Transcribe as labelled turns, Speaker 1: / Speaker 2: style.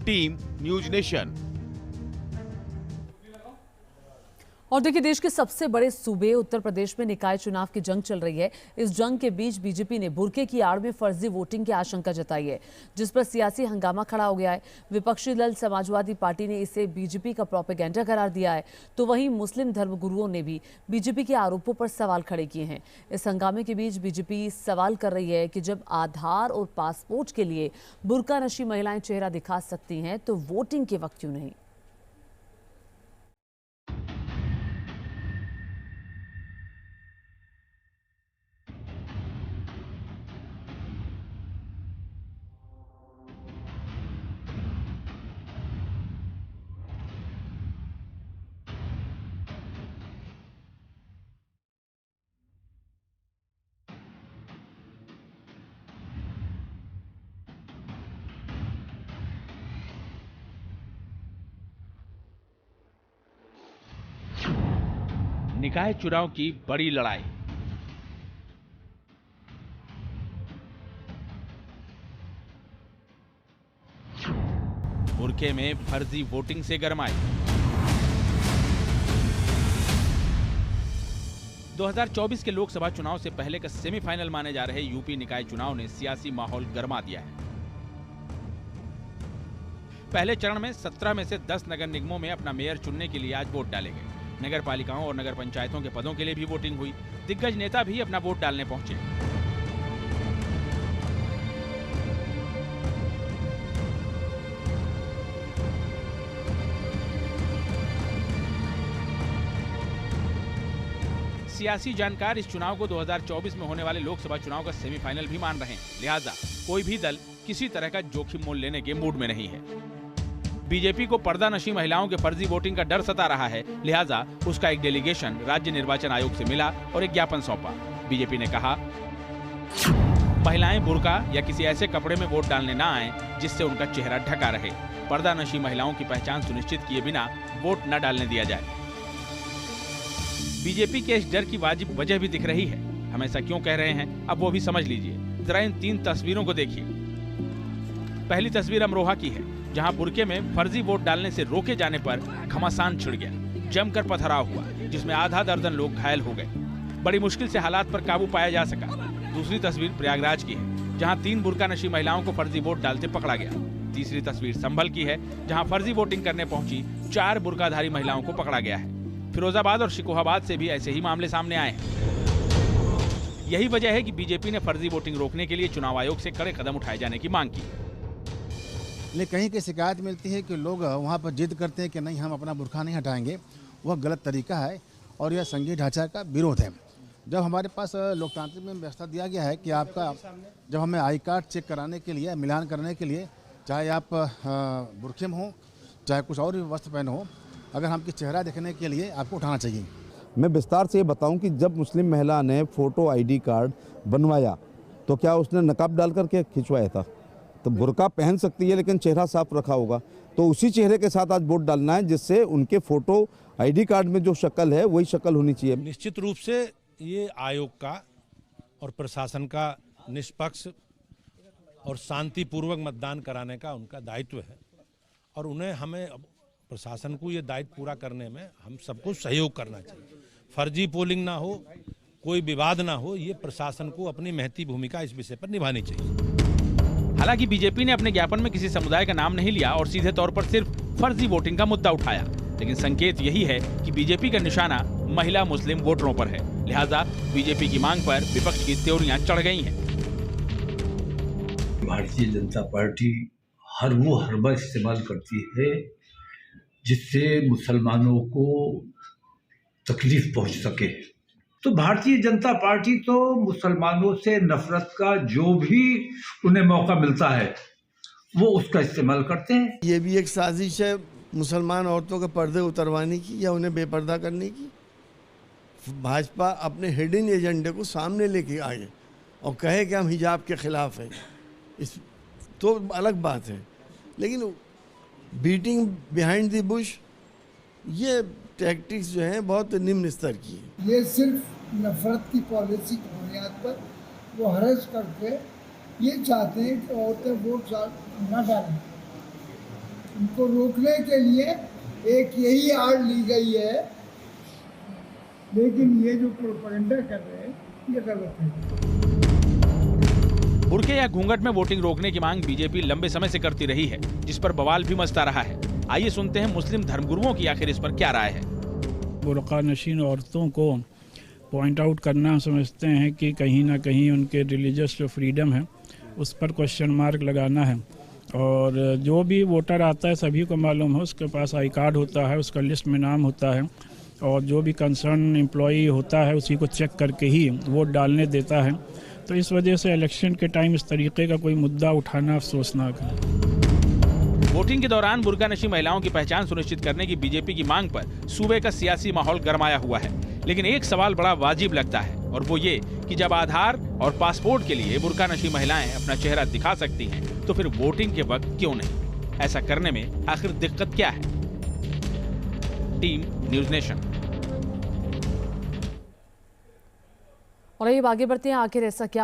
Speaker 1: Team news nation.
Speaker 2: और देखिए, देश के सबसे बड़े सूबे उत्तर प्रदेश में निकाय चुनाव की जंग चल रही है। इस जंग के बीच बीजेपी ने बुर्के की आड़ में फर्जी वोटिंग की आशंका जताई है, जिस पर सियासी हंगामा खड़ा हो गया है। विपक्षी दल समाजवादी पार्टी ने इसे बीजेपी का प्रोपेगेंडा करार दिया है, तो वहीं मुस्लिम धर्मगुरुओं ने भी बीजेपी के आरोपों पर सवाल खड़े किए हैं। इस हंगामे के बीच बीजेपी सवाल कर रही है कि जब आधार और पासपोर्ट के लिए बुर्का नशी महिलाएं चेहरा दिखा सकती हैं, तो वोटिंग के वक्त क्यों नहीं।
Speaker 1: निकाय चुनाव की बड़ी लड़ाई। बुर्के में फर्जी वोटिंग से गरमाई। 2024 के लोकसभा चुनाव से पहले का सेमीफाइनल माने जा रहे यूपी निकाय चुनाव ने सियासी माहौल गरमा दिया है। पहले चरण में 17 में से 10 नगर निगमों में अपना मेयर चुनने के लिए आज वोट डाले गए। नगर पालिकाओं और नगर पंचायतों के पदों के लिए भी वोटिंग हुई। दिग्गज नेता भी अपना वोट डालने पहुंचे। सियासी जानकार इस चुनाव को 2024 में होने वाले लोकसभा चुनाव का सेमीफाइनल भी मान रहे हैं। लिहाजा कोई भी दल किसी तरह का जोखिम मोल लेने के मूड में नहीं है। बीजेपी को पर्दा नशी महिलाओं के फर्जी वोटिंग का डर सता रहा है, लिहाजा उसका एक डेलीगेशन राज्य निर्वाचन आयोग से मिला और एक ज्ञापन सौंपा। बीजेपी ने कहा, महिलाएं बुर्का या किसी ऐसे कपड़े में वोट डालने ना आए जिससे उनका चेहरा ढका रहे। पर्दा नशी महिलाओं की पहचान सुनिश्चित किए बिना वोट न डालने दिया जाए। बीजेपी के इस डर की वाजिब वजह भी दिख रही है। हम ऐसा क्यों कह रहे हैं, अब वो भी समझ लीजिए। जरा इन 3 तस्वीरों को देखिए। पहली तस्वीर अमरोहा की है, जहां बुर्के में फर्जी वोट डालने से रोके जाने पर घमासान छिड़ गया। जमकर पथराव हुआ, जिसमें आधा दर्जन लोग घायल हो गए। बड़ी मुश्किल से हालात पर काबू पाया जा सका। दूसरी तस्वीर प्रयागराज की है, जहां 3 बुर्का नशी महिलाओं को फर्जी वोट डालते पकड़ा गया। तीसरी तस्वीर संभल की है, जहां फर्जी वोटिंग करने पहुंची 4 बुर्काधारी महिलाओं को पकड़ा गया है। फिरोजाबाद और शिकोहाबाद से भी ऐसे ही मामले सामने आए हैं। यही वजह है कि बीजेपी ने फर्जी वोटिंग रोकने के लिए चुनाव आयोग से कड़े कदम उठाए जाने की मांग की।
Speaker 3: लेकिन कहीं की शिकायत मिलती है कि लोग वहाँ पर जिद करते हैं कि नहीं, हम अपना बुर्का नहीं हटाएंगे। वह गलत तरीका है और यह संघीय ढांचा का विरोध है। जब हमारे पास लोकतांत्रिक में व्यवस्था दिया गया है कि आपका जब हमें आई कार्ड चेक कराने के लिए, मिलान करने के लिए, चाहे आप बुर्के में हो चाहे कुछ और भी वस्त्र पहने हो, अगर हमके चेहरा देखने के लिए आपको उठाना चाहिए।
Speaker 4: मैं विस्तार से ये बताऊं कि जब मुस्लिम महिला ने फोटो आईडी कार्ड बनवाया तो क्या उसने नकाब डाल करके खिंचवाया था? तो बुर्का पहन सकती है लेकिन चेहरा साफ रखा होगा, तो उसी चेहरे के साथ आज वोट डालना है जिससे उनके फोटो आईडी कार्ड में जो शक्ल है वही शक्ल होनी चाहिए।
Speaker 5: निश्चित रूप से ये आयोग का और प्रशासन का निष्पक्ष और शांतिपूर्वक मतदान कराने का उनका दायित्व है और उन्हें हमें प्रशासन को ये दायित्व पूरा करने में हम सबको सहयोग करना चाहिए। फर्जी पोलिंग ना हो, कोई विवाद ना हो, ये प्रशासन को अपनी महती भूमिका इस विषय पर निभानी चाहिए।
Speaker 1: हालांकि बीजेपी ने अपने ज्ञापन में किसी समुदाय का नाम नहीं लिया और सीधे तौर पर सिर्फ फर्जी वोटिंग का मुद्दा उठाया, लेकिन संकेत यही है कि बीजेपी का निशाना महिला मुस्लिम वोटरों पर है। लिहाजा बीजेपी की मांग पर विपक्ष की त्योरियां चढ़ गई हैं।
Speaker 6: भारतीय जनता पार्टी हर वो हरबा इस्तेमाल करती है जिससे मुसलमानों को तकलीफ पहुंच सके। तो भारतीय जनता पार्टी तो मुसलमानों से नफरत का जो भी उन्हें मौका मिलता है वो उसका इस्तेमाल करते हैं।
Speaker 7: ये भी एक साजिश है मुसलमान औरतों के पर्दे उतरवाने की या उन्हें बेपर्दा करने की। भाजपा अपने हिडन एजेंडे को सामने लेके आए और कहे कि हम हिजाब के खिलाफ हैं, इस तो अलग बात है, लेकिन बीटिंग बिहाइंड द बुश ये टैक्टिक्स जो हैं बहुत निम्न स्तर की है।
Speaker 8: ये सिर्फ नफरत की पॉलिसी की बुनियाद पर वो हरज करके ये चाहते हैं कि औरतें वोट न डालें। उनको रोकने के लिए एक यही आड़ ली गई है, लेकिन ये जो प्रोपेगेंडा कर रहे हैं ये गलत है।
Speaker 1: बुर्के या घूंघट में वोटिंग रोकने की मांग बीजेपी लंबे समय से करती रही है, जिस पर बवाल भी मचता रहा है। आइए सुनते हैं मुस्लिम धर्मगुरुओं की आखिर इस पर क्या राय है।
Speaker 9: बुर्का नशीन औरतों को पॉइंट आउट करना हम समझते हैं कि कहीं ना कहीं उनके रिलीजियस जो फ्रीडम है उस पर क्वेश्चन मार्क लगाना है। और जो भी वोटर आता है सभी को मालूम है, उसके पास आई कार्ड होता है, उसका लिस्ट में नाम होता है, और जो भी कंसर्न एम्प्लॉई होता है उसी को चेक करके ही वोट डालने देता है। तो इस वजह से इलेक्शन के टाइम इस तरीके का कोई मुद्दा उठाना अफसोसनाक है।
Speaker 1: वोटिंग के दौरान बुर्का नशी महिलाओं की पहचान सुनिश्चित करने की बीजेपी की मांग पर सूबे का सियासी माहौल गरमाया हुआ है। लेकिन एक सवाल बड़ा वाजिब लगता है, और वो ये कि जब आधार और पासपोर्ट के लिए बुर्का नशी महिलाएं अपना चेहरा दिखा सकती हैं, तो फिर वोटिंग के वक्त क्यों नहीं? ऐसा करने में आखिर दिक्कत क्या है? Team news nation.
Speaker 2: और अब आगे बढ़ते हैं, आखिर ऐसा क्या